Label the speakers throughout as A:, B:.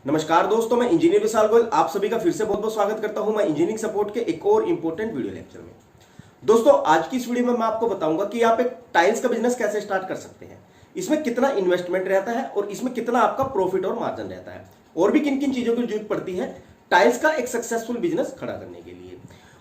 A: नमस्कार दोस्तों, मैं इंजीनियर विशाल गोयल आप सभी का फिर से बहुत बहुत स्वागत करता हूं मैं इंजीनियरिंग सपोर्ट के एक और इंपॉर्टेंट वीडियो लेक्चर में। दोस्तों, आज की इस वीडियो में मैं आपको बताऊंगा कि आप एक टाइल्स का बिजनेस कैसे स्टार्ट कर सकते हैं, इसमें कितना इन्वेस्टमेंट रहता है और इसमें कितना आपका प्रॉफिट और मार्जिन रहता है, और भी किन किन चीजों की जरूरत पड़ती है टाइल्स का एक सक्सेसफुल बिजनेस खड़ा करने के लिए,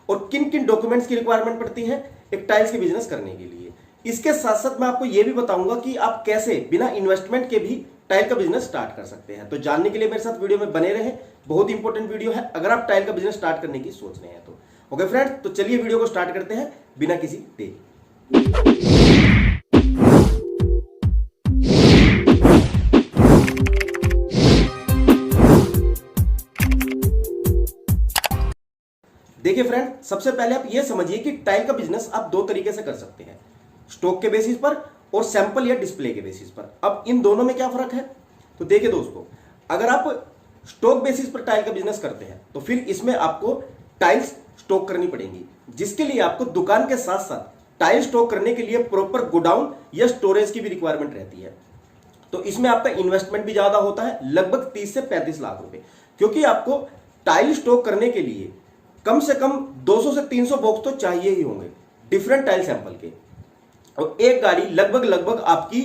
A: और किन किन डॉक्यूमेंट्स की रिक्वायरमेंट पड़ती है एक टाइल्स के बिजनेस करने के लिए। इसके साथ साथ मैं आपको यह भी बताऊंगा कि आप कैसे बिना इन्वेस्टमेंट के भी टाइल का बिजनेस स्टार्ट कर सकते हैं। तो जानने के लिए मेरे साथ वीडियो में बने रहें, बहुत इंपॉर्टेंट वीडियो है अगर आप टाइल का बिजनेस स्टार्ट करने की सोच रहे हैं तो। ओके फ्रेंड्स, तो चलिए वीडियो को स्टार्ट करते हैं बिना किसी देरी। देखिए फ्रेंड, सबसे पहले आप ये समझिए कि टाइल का बिजनेस आप दो तरीके से कर सकते हैं, स्टॉक के बेसिस पर और सैंपल या डिस्प्ले के बेसिस पर। अब इन दोनों में क्या फर्क है, तो देखिए दोस्तों, अगर आप स्टॉक बेसिस पर टाइल का बिजनेस करते हैं तो फिर इसमें आपको टाइल्स स्टॉक करनी पड़ेंगी, जिसके लिए आपको दुकान के साथ साथ टाइल स्टॉक करने के लिए प्रॉपर गोडाउन या स्टोरेज की भी रिक्वायरमेंट रहती है। तो इसमें आपका इन्वेस्टमेंट भी ज्यादा होता है, लगभग 30 से 35 लाख रुपए, क्योंकि आपको टाइल स्टॉक करने के लिए कम से कम 200 से 300 बॉक्स तो चाहिए ही होंगे डिफरेंट टाइल सैंपल के, और एक गाड़ी लगभग आपकी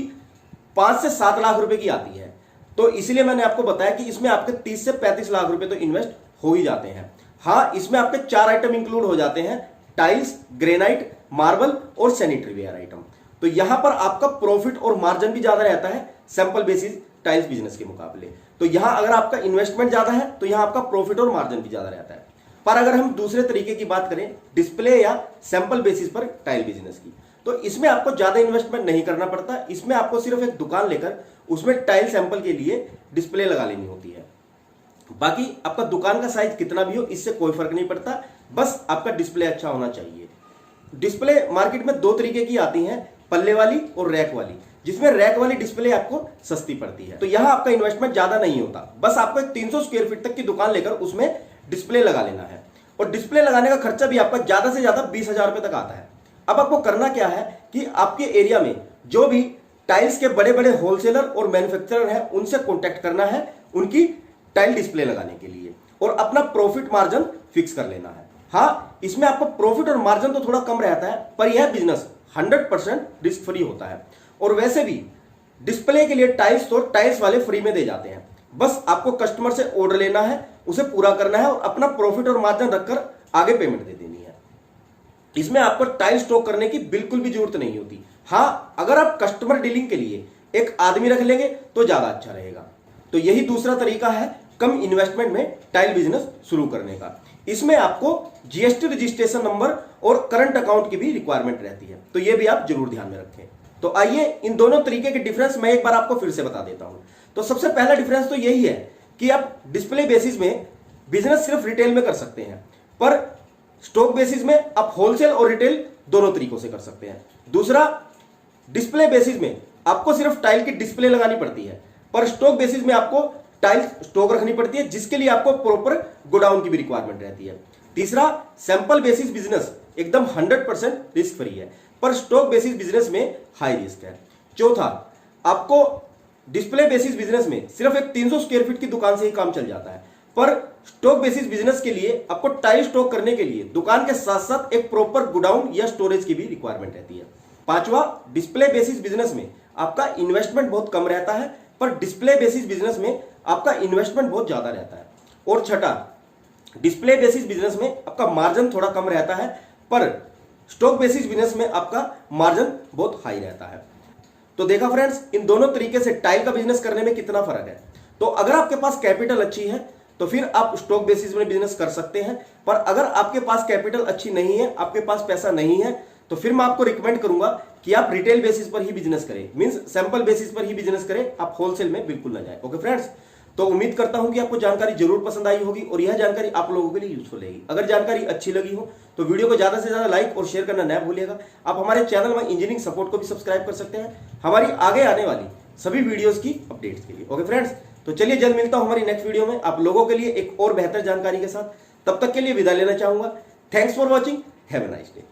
A: 5 से 7 लाख रुपए की आती है। तो इसलिए मैंने आपको बताया कि इसमें आपके 30 से 35 लाख रुपए तो इन्वेस्ट हो ही जाते हैं। हाँ, इसमें आपके 4 आइटम इंक्लूड हो जाते हैं, टाइल्स, ग्रेनाइट, मार्बल और सैनिटरी वेयर आइटम। तो यहां पर आपका प्रॉफिट और मार्जिन भी ज्यादा रहता है सैंपल बेसिस टाइल्स बिजनेस के मुकाबले। तो यहां अगर आपका इन्वेस्टमेंट ज्यादा है तो यहां आपका प्रॉफिट और मार्जिन भी ज्यादा रहता है। पर अगर हम दूसरे तरीके की बात करें, डिस्प्ले या सैंपल बेसिस पर टाइल बिजनेस की, तो इसमें आपको ज्यादा इन्वेस्टमेंट नहीं करना पड़ता। इसमें आपको सिर्फ एक दुकान लेकर उसमें टाइल सैंपल के लिए डिस्प्ले लगा लेनी होती है। बाकी आपका दुकान का साइज कितना भी हो, इससे कोई फर्क नहीं पड़ता, बस आपका डिस्प्ले अच्छा होना चाहिए। डिस्प्ले मार्केट में दो तरीके की आती हैं, पल्ले वाली और रैक वाली, जिसमें रैक वाली डिस्प्ले आपको सस्ती पड़ती है। तो यहां आपका इन्वेस्टमेंट ज्यादा नहीं होता, बस आपको एक 300 स्क्वायर फीट तक की दुकान लेकर उसमें डिस्प्ले लगा लेना है, और डिस्प्ले लगाने का खर्चा भी आपका ज्यादा से ज्यादा 20,000 रुपए तक आता है। अब आपको करना क्या है कि आपके एरिया में जो भी टाइल्स के बड़े बड़े होलसेलर और मैन्युफैक्चरर हैं, उनसे कॉन्टैक्ट करना है उनकी टाइल डिस्प्ले लगाने के लिए, और अपना प्रॉफिट मार्जिन फिक्स कर लेना है। हाँ, इसमें आपका प्रॉफिट और मार्जिन तो थोड़ा कम रहता है, पर यह बिजनेस 100% रिस्क फ्री होता है। और वैसे भी डिस्प्ले के लिए टाइल्स तो टाइल्स वाले फ्री में दे जाते हैं, बस आपको कस्टमर से ऑर्डर लेना है, उसे पूरा करना है और अपना प्रॉफिट और मार्जिन रखकर आगे पेमेंट दे देनी है। इसमें आपको टाइल स्टॉक करने की बिल्कुल भी जरूरत नहीं होती। हाँ, अगर आप कस्टमर डीलिंग के लिए एक आदमी रख लेंगे तो ज्यादा अच्छा रहेगा। तो यही दूसरा तरीका है कम इन्वेस्टमेंट में टाइल बिजनेस शुरू करने का। इसमें आपको जीएसटी रजिस्ट्रेशन नंबर और करंट अकाउंट की भी रिक्वायरमेंट रहती है, तो यह भी आप जरूर ध्यान में रखें। तो आइए इन दोनों तरीके के डिफरेंस मैं एक बार आपको फिर से बता देता हूं। तो सबसे पहला डिफरेंस तो यही है कि आप डिस्प्ले बेसिस में बिजनेस सिर्फ रिटेल में कर सकते हैं, पर स्टॉक बेसिस में आप होलसेल और रिटेल दोनों तरीकों से कर सकते हैं। दूसरा, डिस्प्ले बेसिस में आपको सिर्फ टाइल की डिस्प्ले लगानी पड़ती है, पर स्टॉक बेसिस में आपको टाइल स्टॉक रखनी पड़ती है, जिसके लिए आपको प्रॉपर गोडाउन की भी रिक्वायरमेंट रहती है। तीसरा, सैंपल बेसिस बिजनेस एकदम 100% रिस्क फ्री है, पर स्टॉक बेसिस बिजनेस में हाई रिस्क है। चौथा, आपको डिस्प्ले बेसिस बिजनेस में सिर्फ एक 300 स्क्वायर फीट की दुकान से ही काम चल जाता है, पर स्टॉक बेसिस बिजनेस के लिए आपको टाइल स्टॉक करने के लिए दुकान के साथ साथ एक प्रॉपर गोडाउन या स्टोरेज की भी रिक्वायरमेंट रहती है। पांचवा, डिस्प्ले बेसिस बिजनेस में आपका इन्वेस्टमेंट बहुत कम रहता है, पर डिस्प्ले बेसिस बिजनेस में आपका इन्वेस्टमेंट बहुत ज्यादा रहता है। और छठा, डिस्प्ले बेसिस बिजनेस में आपका मार्जिन थोड़ा कम रहता है, पर स्टॉक बेसिस बिजनेस में आपका मार्जिन बहुत हाई रहता है। तो देखा फ्रेंड्स, इन दोनों तरीके से टाइल का बिजनेस करने में कितना फर्क है। तो अगर आपके पास कैपिटल अच्छी है तो फिर आप स्टॉक बेसिस में बिजनेस कर सकते हैं, पर अगर आपके पास कैपिटल अच्छी नहीं है, आपके पास पैसा नहीं है, तो फिर मैं आपको रिकमेंड करूंगा कि आप रिटेल बेसिस पर ही बिजनेस करें, मींस सैंपल बेसिस पर ही बिजनेस करें, आप होलसेल में बिल्कुल ना जाए। ओके फ्रेंड्स, तो उम्मीद करता हूं कि आपको जानकारी जरूर पसंद आई होगी और यह जानकारी आप लोगों के लिए यूजफुल रहेगी। अगर जानकारी अच्छी लगी हो तो वीडियो को ज्यादा से ज्यादा लाइक और शेयर करना न भूलिएगा। आप हमारे चैनल में इंजीनियरिंग सपोर्ट को भी सब्सक्राइब कर सकते हैं हमारी आगे आने वाली सभी वीडियोस की अपडेट्स के लिए। ओके फ्रेंड्स, तो चलिए जल्द मिलता हूं हमारी नेक्स्ट वीडियो में आप लोगों के लिए एक और बेहतर जानकारी के साथ। तब तक के लिए विदा लेना चाहूंगा। Thanks for watching, have a nice day.